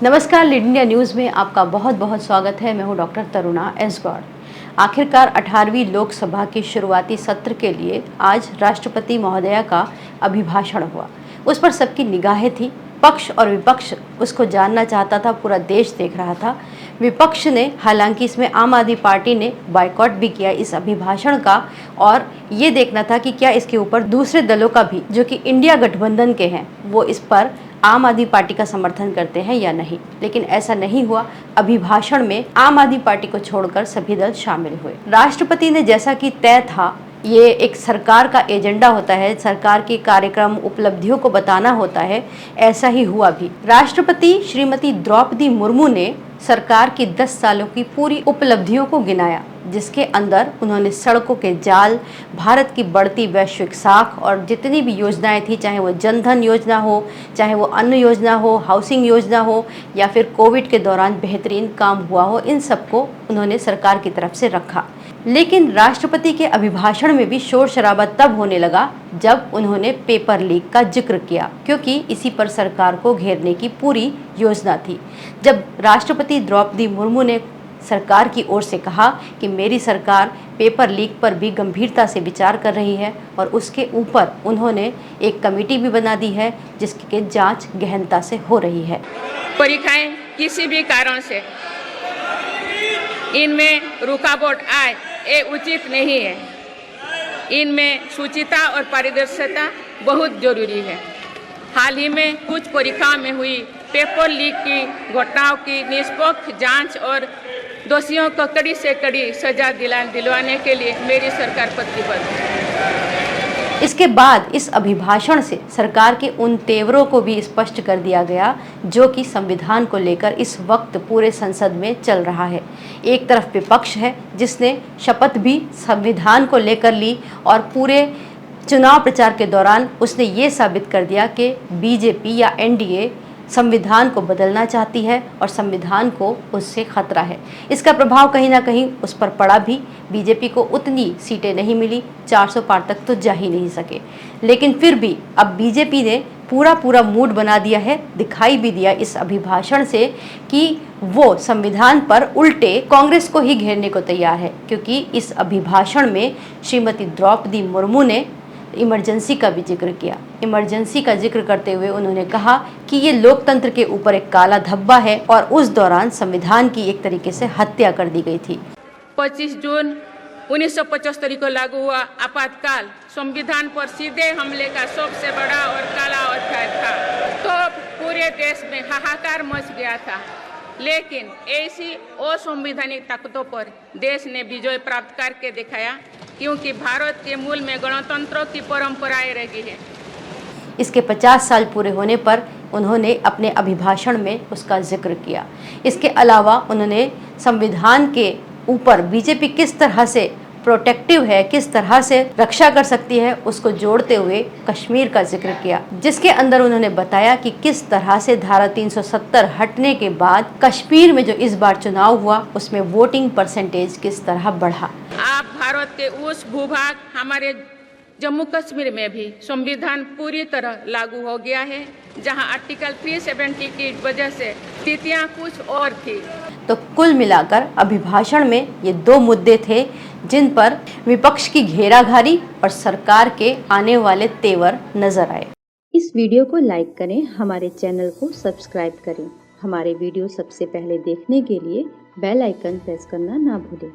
नमस्कार, lead India news में आपका बहुत बहुत स्वागत है। मैं हूं डॉक्टर तरुणा एस गौड़। आखिरकार 18वीं लोकसभा के शुरुआती सत्र के लिए आज राष्ट्रपति महोदया का अभिभाषण हुआ। उस पर सबकी निगाहें थी। पक्ष और विपक्ष उसको जानना चाहता था, पूरा देश देख रहा था। विपक्ष ने, हालांकि इसमें आम आदमी पार्टी ने बॉयकॉट भी किया इस अभिभाषण का, और ये देखना था कि क्या इसके ऊपर दूसरे दलों का भी, जो कि इंडिया गठबंधन के हैं, वो इस पर आम आदमी पार्टी का समर्थन करते हैं या नहीं। लेकिन ऐसा नहीं हुआ। अभिभाषण में आम आदमी पार्टी को छोड़कर सभी दल शामिल हुए। राष्ट्रपति ने, जैसा कि तय था, ये एक सरकार का एजेंडा होता है, सरकार के कार्यक्रम उपलब्धियों को बताना होता है, ऐसा ही हुआ भी। राष्ट्रपति श्रीमती द्रौपदी मुर्मू ने सरकार की 10 सालों की पूरी उपलब्धियों को गिनाया, जिसके अंदर उन्होंने सड़कों के जाल, भारत की बढ़ती वैश्विक साख और जितनी भी योजनाएं थी, चाहे वो जनधन योजना हो, चाहे वो अन्न योजना हो, हाउसिंग योजना हो, या फिर कोविड के दौरान बेहतरीन काम हुआ हो, इन सबको उन्होंने सरकार की तरफ से रखा। लेकिन राष्ट्रपति के अभिभाषण में भी शोर शराबा तब होने लगा जब उन्होंने पेपर लीक का जिक्र किया, क्योंकि इसी पर सरकार को घेरने की पूरी योजना थी। जब राष्ट्रपति द्रौपदी मुर्मू ने सरकार की ओर से कहा कि मेरी सरकार पेपर लीक पर भी गंभीरता से विचार कर रही है, और उसके ऊपर उन्होंने एक कमेटी भी बना दी है जिसकी जांच गहनता से हो रही है। परीक्षाएं किसी भी कारण से इनमें रुकावट आए, ये उचित नहीं है। इनमें शुचिता और पारदर्शिता बहुत जरूरी है। हाल ही में कुछ परीक्षाओं में हुई पेपर लीक की घटनाओं की निष्पक्ष जांच और दोषियों को कड़ी से कड़ी सजा दिलवाने के लिए मेरी सरकार प्रतिबद्ध है। इसके बाद इस अभिभाषण से सरकार के उन तेवरों को भी स्पष्ट कर दिया गया जो कि संविधान को लेकर इस वक्त पूरे संसद में चल रहा है। एक तरफ विपक्ष है जिसने शपथ भी संविधान को लेकर ली, और पूरे चुनाव प्रचार के दौरान उसने ये साबित कर दिया कि बीजेपी या एनडीए संविधान को बदलना चाहती है और संविधान को उससे खतरा है। इसका प्रभाव कहीं ना कहीं उस पर पड़ा भी। बीजेपी को उतनी सीटें नहीं मिली, 400 पार तक तो जा ही नहीं सके। लेकिन फिर भी अब बीजेपी ने पूरा मूड बना दिया है, दिखाई भी दिया इस अभिभाषण से कि वो संविधान पर उल्टे कांग्रेस को ही घेरने को तैयार है, क्योंकि इस अभिभाषण में श्रीमती द्रौपदी मुर्मू ने इमरजेंसी का भी जिक्र किया। इमरजेंसी का जिक्र करते हुए उन्होंने कहा कि ये लोकतंत्र के ऊपर एक काला धब्बा है, और उस दौरान संविधान की एक तरीके से हत्या कर दी गई थी। 25 जून 1975 को लागू हुआ आपातकाल संविधान पर सीधे हमले का सबसे बड़ा और काला अध्याय था। तो पूरे देश में हाहाकार मच गया था। लेकिन ऐसी असंवैधानिक ताकतों पर देश ने विजय प्राप्त करके दिखाया, क्योंकि भारत के मूल में गणतंत्र की परंपराएं रही है। इसके 50 साल पूरे होने पर उन्होंने अपने अभिभाषण में उसका जिक्र किया। इसके अलावा उन्होंने संविधान के ऊपर बीजेपी किस तरह से प्रोटेक्टिव है, किस तरह से रक्षा कर सकती है, उसको जोड़ते हुए कश्मीर का जिक्र किया, जिसके अंदर उन्होंने बताया कि किस तरह से धारा 370 हटने के बाद कश्मीर में जो इस बार चुनाव हुआ उसमें वोटिंग परसेंटेज किस तरह बढ़ा। आप भारत के उस भूभाग हमारे जम्मू कश्मीर में भी संविधान पूरी तरह लागू हो गया है, जहां आर्टिकल 370 की वजह से स्थितियां कुछ और थी। तो कुल मिलाकर अभिभाषण में ये 2 मुद्दे थे जिन पर विपक्ष की घेराघारी और सरकार के आने वाले तेवर नजर आए। इस वीडियो को लाइक करें, हमारे चैनल को सब्सक्राइब करें। हमारे वीडियो सबसे पहले देखने के लिए बेल आइकन प्रेस करना ना भूलें।